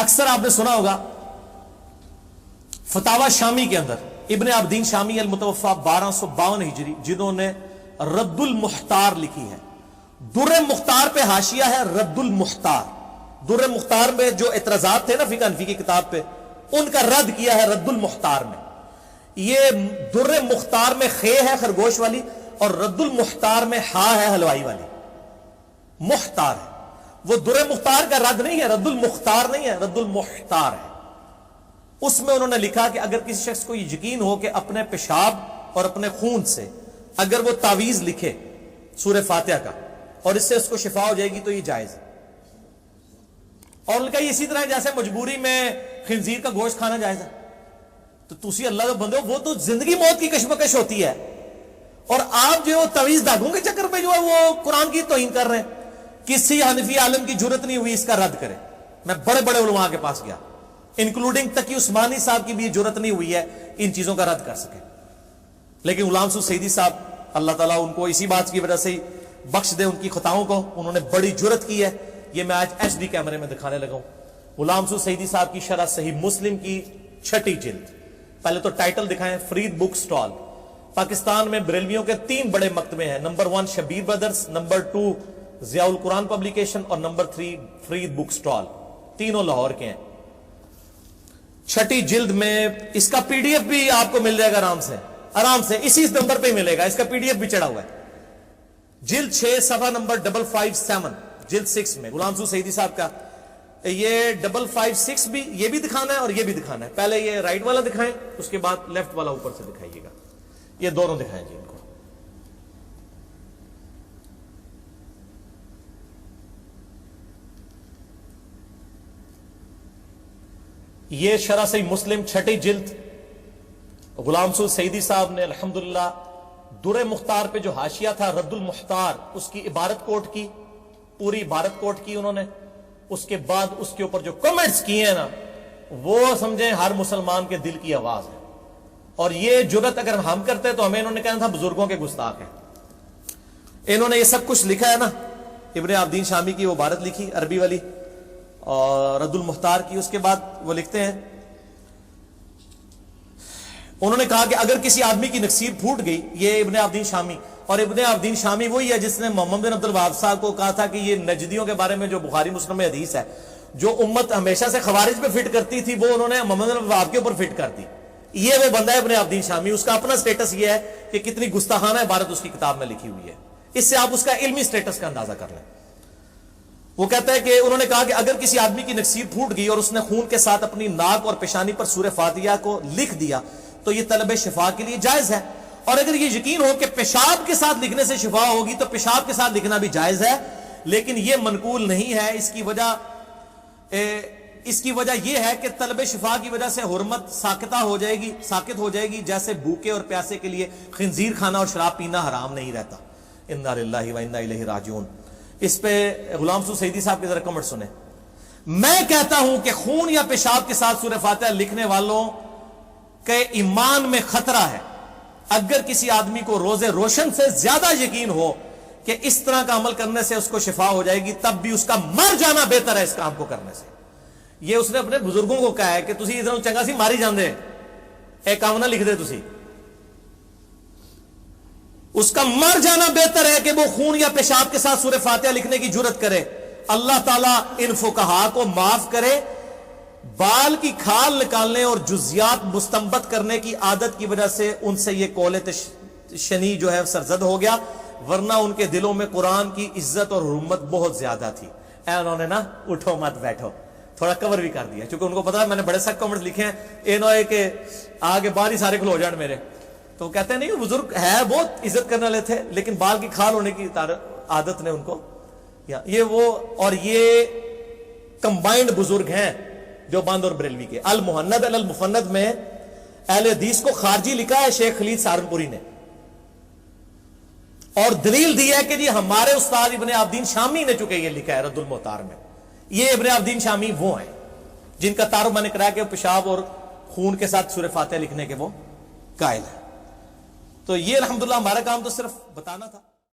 اکثر آپ نے سنا ہوگا فتاوا شامی کے اندر ابن عابدین شامی المتوفا 1252 ہجری، جنہوں نے رد المختار لکھی ہے، در مختار پہ حاشیہ ہے رد المختار، در مختار میں جو اعتراضات تھے نا فقہ حنفی کی کتاب پہ، ان کا رد کیا ہے رد المختار میں۔ یہ در مختار میں خے ہے خرگوش والی، اور رد المختار میں ہا ہے ہلوائی والی، مختار ہے وہ، در مختار کا رد نہیں ہے، رد المختار نہیں ہے، رد المختار ہے۔ اس میں انہوں نے لکھا کہ اگر کسی شخص کو یہ یقین ہو کہ اپنے پیشاب اور اپنے خون سے اگر وہ تعویذ لکھے سورہ فاتحہ کا اور اس سے اس کو شفا ہو جائے گی تو یہ جائز ہے۔ اور ان کا اسی طرح جیسے مجبوری میں خنزیر کا گوشت کھانا جائز ہے، تو تسی اللہ کے بندے ہو، وہ تو زندگی موت کی کشمکش ہوتی ہے، اور آپ جو تعویذ داغوں کے چکر پہ جو ہے وہ قرآن کی توہین کر رہے ہیں۔ کسی حنفی عالم کی جرت نہیں ہوئی اس کا رد کرے۔ میں بڑے بڑے علماء کے پاس گیا، انکلوڈنگ تقی عثمانی صاحب کی بھی یہ جرت نہیں ہوئی ہے ان چیزوں کا رد کر سکے، لیکن غلام رسول سعیدی صاحب اللہ تعالیٰ ان کو اسی بات کی وجہ سے بخش دے ان کی خطاؤں کو، انہوں نے بڑی جرت کی ہے۔ یہ میں آج ایچ ڈی کیمرے میں دکھانے لگا ہوں، غلام رسول سعیدی صاحب کی شرح صحیح مسلم کی 6 جلد۔ پہلے تو ٹائٹل دکھائیں، فرید بک سٹال۔ پاکستان میں بریلویوں کے 3 بڑے مکتبے ہیں، number 1 Shabbir brothers, number 2 Zia القرآن پبلیکیشن، اور نمبر 3 فرید بک سٹال، تینوں لاہور کے ہیں۔ 6 جلد میں اس کا پی ڈی ایف بھی آپ کو مل جائے گا آرام سے اسی نمبر پہ ملے گا، اس کا پی ڈی ایف بھی چڑھا ہوا ہے۔ جلد 6 صفحہ نمبر 557، جلد 6 میں غلام رسول سعیدی صاحب کا یہ 556 بھی، یہ بھی دکھانا ہے اور یہ بھی دکھانا ہے۔ پہلے یہ رائٹ والا دکھائیں، اس کے بعد لیفٹ والا اوپر سے دکھائیے گا، یہ دونوں دکھائیں جی ان کو۔ یہ شرح صحیح مسلم 6 جلد غلام رسول سعیدی صاحب نے الحمدللہ در مختار پہ جو حاشیہ تھا رد المختار، اس کی عبارت کوٹ کی، پوری عبارت کوٹ کی انہوں نے۔ اس کے بعد اس کے اوپر جو کمنٹس کیے ہیں نا، وہ سمجھیں ہر مسلمان کے دل کی آواز ہے، اور یہ جرت اگر ہم کرتے تو ہمیں انہوں نے کہنا تھا بزرگوں کے گستاخ ہیں۔ انہوں نے یہ سب کچھ لکھا ہے نا، ابن عابدین شامی کی وہ عبارت لکھی عربی والی، اور رد المختار کی۔ اس کے بعد وہ لکھتے ہیں، انہوں نے کہا کہ اگر کسی آدمی کی نکسیر پھوٹ گئی، یہ ابن عابدین شامی، اور ابن عابدین شامی وہی ہے جس نے محمد بن عبد الوہاب صاحب کو کہا تھا کہ یہ نجدیوں کے بارے میں جو بخاری مسلم میں حدیث ہے جو امت ہمیشہ سے خوارج پہ فٹ کرتی تھی، وہ انہوں نے محمد بن عبد الوہاب کے اوپر فٹ کر دی۔ یہ وہ بندہ ہے ابن عابدین شامی، اس کا اپنا سٹیٹس یہ ہے کہ کتنی گستاخانہ عبارت اس کی کتاب میں لکھی ہوئی ہے، اس سے آپ اس کا علمی سٹیٹس کا اندازہ کر لیں۔ وہ کہتا ہے کہ انہوں نے کہا کہ اگر کسی آدمی کی نکسیر پھوٹ گئی اور اس نے خون کے ساتھ اپنی ناک اور پیشانی پر سورہ فاتحہ کو لکھ دیا تو یہ طلب شفا کے لیے جائز ہے، اور اگر یہ یقین ہو کہ پیشاب کے ساتھ لکھنے سے شفا ہوگی تو پیشاب کے ساتھ لکھنا بھی جائز ہے، لیکن یہ منقول نہیں ہے۔ اس کی وجہ یہ ہے کہ طلب شفا کی وجہ سے حرمت ساکت ہو جائے گی، جیسے بھوکے اور پیاسے کے لیے خنزیر کھانا اور شراب پینا حرام نہیں رہتا۔ انا للہ و انا الیہ راجعون۔ اس پہ غلام رسول سعیدی صاحب کے ذرا کمنٹ سنیں۔ میں کہتا ہوں کہ خون یا پیشاب کے ساتھ سورہ فاتحہ لکھنے والوں کے ایمان میں خطرہ ہے۔ اگر کسی آدمی کو روز روشن سے زیادہ یقین ہو کہ اس طرح کا عمل کرنے سے اس کو شفا ہو جائے گی، تب بھی اس کا مر جانا بہتر ہے اس کام کو کرنے سے۔ یہ اس نے اپنے بزرگوں کو کہا ہے کہ تسی ادھر چنگا سی ماری جاندے، ایک کام نہ لکھ دے تسی، اس کا مر جانا بہتر ہے کہ وہ خون یا پیشاب کے ساتھ سورہ فاتحہ لکھنے کی جرت کرے۔ اللہ تعالیٰ ان فقہا کو معاف کرے، بال کی کھال نکالنے اور جزیات مستنبت کرنے کی عادت کی وجہ سے ان سے یہ قول شنی جو ہے سرزد ہو گیا، ورنہ ان کے دلوں میں قرآن کی عزت اور حرمت بہت زیادہ تھی۔ انہوں نے نا اٹھو مت بیٹھو تھوڑا کور بھی کر دیا، چونکہ ان کو پتا ہے میں نے بڑے سخت کمنٹس لکھے ہیں، انہوں نے کہ آگے باہر ہی سارے کھلو جان میرے، تو کہتے ہیں نہیں وہ بزرگ ہے بہت عزت کرنے والے تھے، لیکن بال کی کھال ہونے کی عادت نے ان کو یہ وہ، اور یہ کمبائنڈ بزرگ ہیں دیوبند اور بریلوی کے۔ المحند المفند میں اہل حدیث کو خارجی لکھا ہے شیخ خلیل سہارنپوری نے، اور دلیل دی ہے کہ جی ہمارے استاد ابن عابدین شامی نے چکے یہ لکھا ہے رد المختار میں۔ یہ ابن عابدین شامی وہ ہیں جن کا تعارف میں نے کرایا کہ پیشاب اور خون کے ساتھ سورہ فاتحہ لکھنے کے وہ قائل ہیں۔ تو یہ الحمدللہ ہمارا کام تو صرف بتانا تھا۔